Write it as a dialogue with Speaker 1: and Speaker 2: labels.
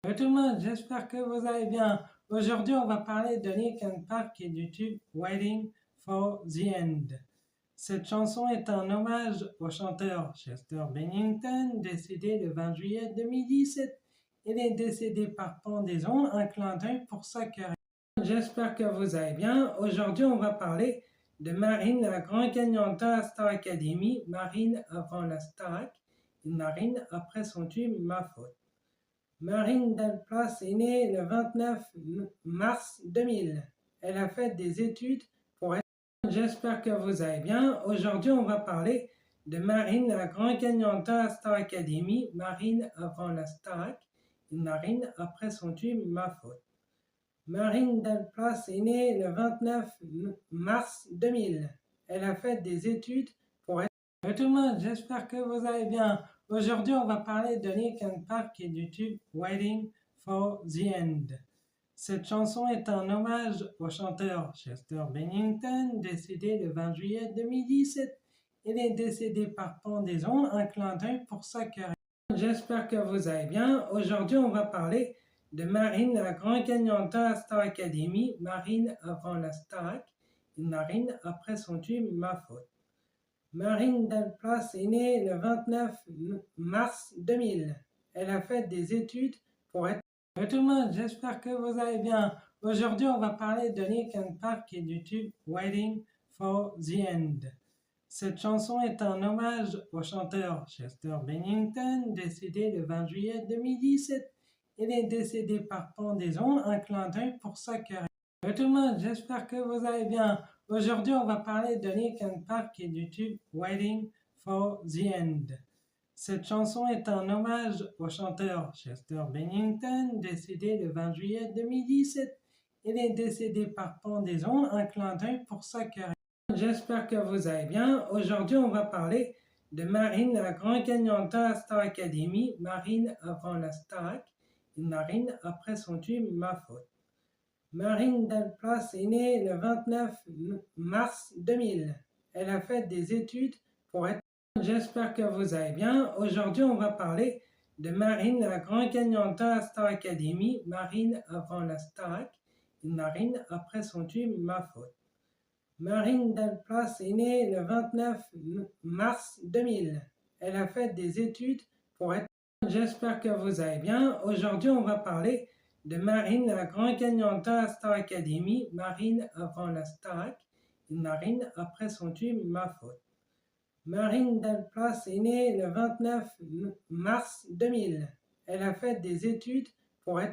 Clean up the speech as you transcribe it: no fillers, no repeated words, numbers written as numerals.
Speaker 1: Bonjour tout le monde, j'espère que vous allez bien. Aujourd'hui, on va parler de Linkin Park et du tube Waiting for the End. Cette chanson est un hommage au chanteur Chester Bennington, décédé le 20 juillet 2017. Il est décédé par pendaison, un clin d'œil pour sa carrière. J'espère que vous allez bien. Aujourd'hui, on va parler de Marine, la grande gagnante de la Star Academy. Marine avant la Starac et Marine après son tube Ma Faute. Marine Delplace est née le 29 mars 2000. Elle a fait des études pour être... J'espère que vous allez bien. Aujourd'hui, on va parler de Marine, la grande gagnante de la Star Academy. Marine avant la Starac et Marine après son tube Ma Faute. Marine Delplace est née le 29 mars 2000. Elle a fait des études pour être... Bonjour tout le monde, j'espère que vous allez bien. Aujourd'hui, on va parler de Linkin Park et du tube Waiting for the End. Cette chanson est un hommage au chanteur Chester Bennington, décédé le 20 juillet 2017. Il est décédé par pendaison, un clin d'œil pour sa carrière. J'espère que vous allez bien. Aujourd'hui, on va parler de Marine, la grande gagnante de la Star Academy. Marine avant la Starac et Marine après son tube Ma Faute. Marine Delplace est née le 29 mars 2000. Elle a fait des études pour être... Bonjour tout le monde, j'espère que vous allez bien. Aujourd'hui, on va parler de Linkin Park et du tube Waiting for the End. Cette chanson est un hommage au chanteur Chester Bennington, décédé le 20 juillet 2017. Il est décédé par pendaison, un clin d'œil pour sa carrière. Bonjour tout le monde, j'espère que vous allez bien. Aujourd'hui, on va parler de Linkin Park et du tube Waiting for the End. Cette chanson est un hommage au chanteur Chester Bennington, décédé le 20 juillet 2017. Il est décédé par pendaison, un clin d'œil pour sa carrière. J'espère que vous allez bien. Aujourd'hui, on va parler de Marine, la grande gagnante de la Star Academy. Marine avant la Starac et Marine après son tube Ma Faute. Marine Delplace est née le 29 mars 2000. Elle a fait des études pour être... J'espère que vous allez bien. Aujourd'hui, on va parler de Marine, la grande gagnante de la Star Academy. Marine avant la Starac et Marine après son tube Ma Faute. Marine Delplace est née le 29 mars 2000. Elle a fait des études pour être... J'espère que vous allez bien. Aujourd'hui, on va parler de Marine, la grande gagnante de la Star Academy. Marine avant la Starac et Marine après son tube Ma Faute. Marine Delplace est née le 29 mars 2000. Elle a fait des études pour être...